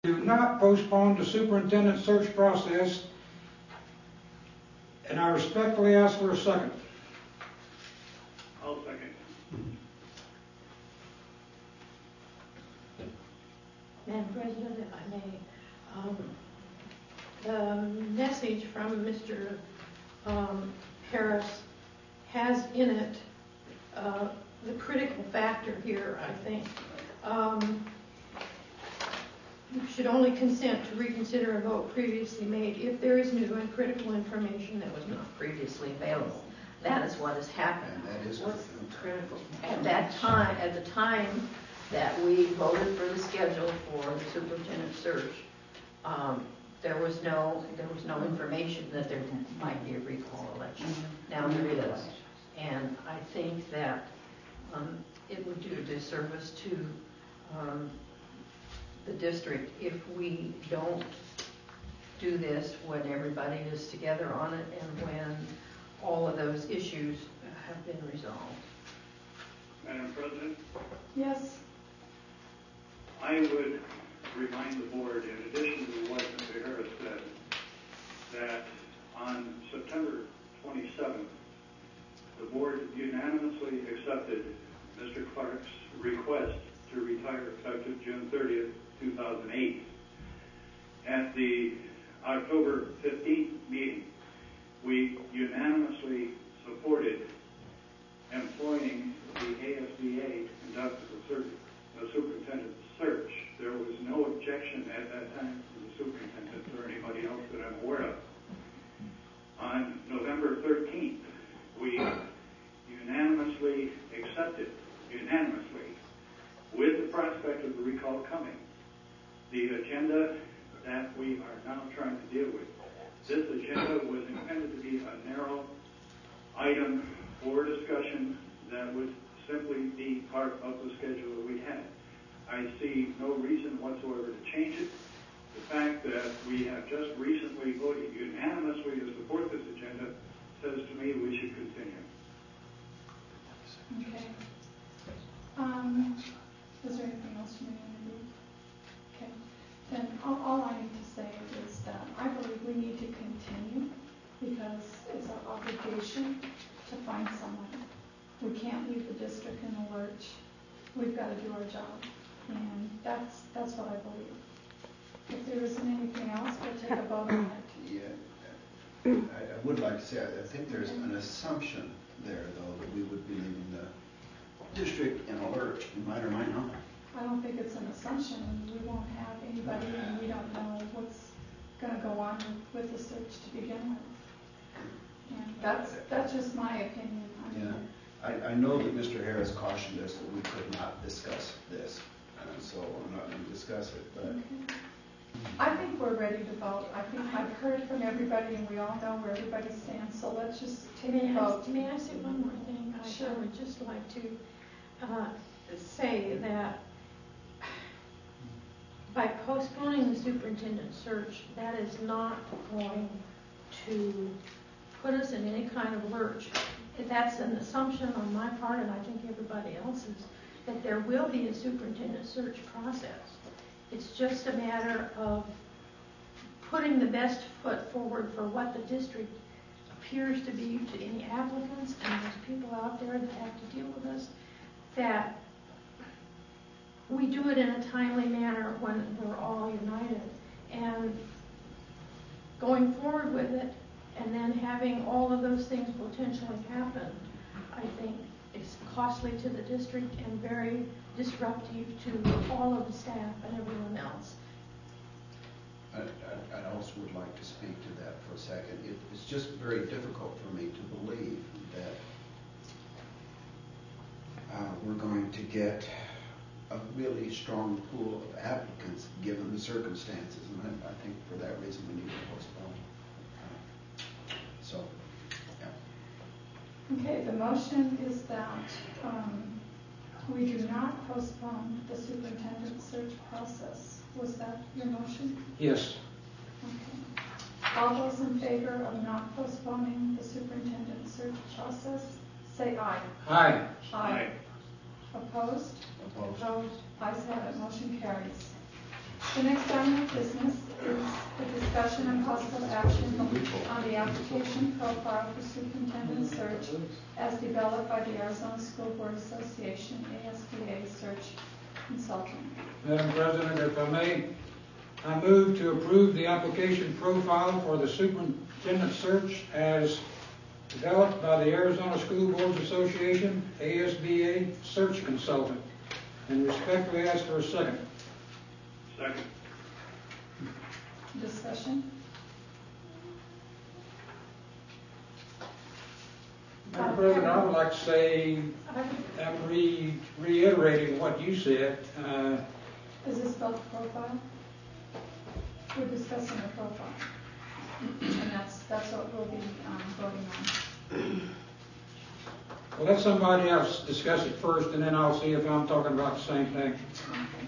Do not postpone the superintendent search process, and I respectfully ask for a second. I'll second. Madam President, if I may, the message from Mr. Harris has in it the critical factor here, I think. You should only consent to reconsider a vote previously made if there is new and critical information that was not previously available. That is what has happened. And that is what's critical. At that time, at the time that we voted for the schedule for the superintendent search, there was no information that there might be a recall election. Now there is, and I think that it would do a disservice to the district if we don't do this when everybody is together on it and when all of those issues have been resolved. Madam President? Yes. I would remind the board, in addition to what Mr. Harris said, that on September 27th, the board unanimously accepted Mr. Clark's request to retire effective June 30th, 2008. At the October 15th meeting, we unanimously supported employing the ASBA to conduct the superintendent search. There was no objection at that time to the superintendent or anybody else that I'm aware of. On November 13th, we unanimously accepted, with the prospect of the recall coming, the agenda that we are now trying to deal with. This agenda was intended to be a narrow item for discussion that would simply be part of the schedule that we had. I see no reason whatsoever to change it. The fact that we have just recently voted unanimously to support this agenda says to me we should continue. Okay. Is there anything else you need to do? Okay. Then all I need to say is that I believe we need to continue because it's our obligation to find someone. We can't leave the district in the lurch. We've got to do our job. And that's what I believe. If there isn't anything else, we'll take a vote on it. Yeah, I would like to say, I think there's an assumption there, though, that we would be leaving the district in a lurch. We might or might not. I don't think it's an assumption. We won't have anybody, and we don't know what's going to go on with the search to begin with. And that's just my opinion. I know that Mr. Harris cautioned us that we could not discuss this, and so I'm not going to discuss it. But okay. I think we're ready to vote. I think I've heard from everybody, and we all know where everybody stands. So let's just take a vote. May I say one more thing? Sure. I would just like to say that by postponing the superintendent search, that is not going to put us in any kind of lurch. That's an assumption on my part, and I think everybody else's, that there will be a superintendent search process. It's just a matter of putting the best foot forward for what the district appears to be to any applicants and those people out there that have to deal with us, that we do it in a timely manner when we're all united. And going forward with it and then having all of those things potentially happen, I think is costly to the district and very disruptive to all of the staff and everyone else. I also would like to speak to that for a second. It's just very difficult for me to believe that we're going to get a really strong pool of applicants given the circumstances, and I think for that reason we need to postpone. So, yeah. Okay, the motion is that we do not postpone the superintendent search process. Was that your motion? Yes. Okay. All those in favor of not postponing the superintendent search process, say aye. Aye. Aye. Opposed? Opposed. Opposed. Ayes have it. Motion carries. The next item of business is the discussion and possible action on the application profile for superintendent search as developed by the Arizona School Board Association, ASBA search consultant. Madam President, if I may, I move to approve the application profile for the superintendent search as developed by the Arizona School Boards Association, ASBA search consultant, and respectfully ask for a second. Second. Discussion? Madam President, I would like to say, I'm reiterating what you said. Is this about the profile? We're discussing the profile. And that's what we'll be voting on. Well, let somebody else discuss it first, and then I'll see if I'm talking about the same thing. Okay.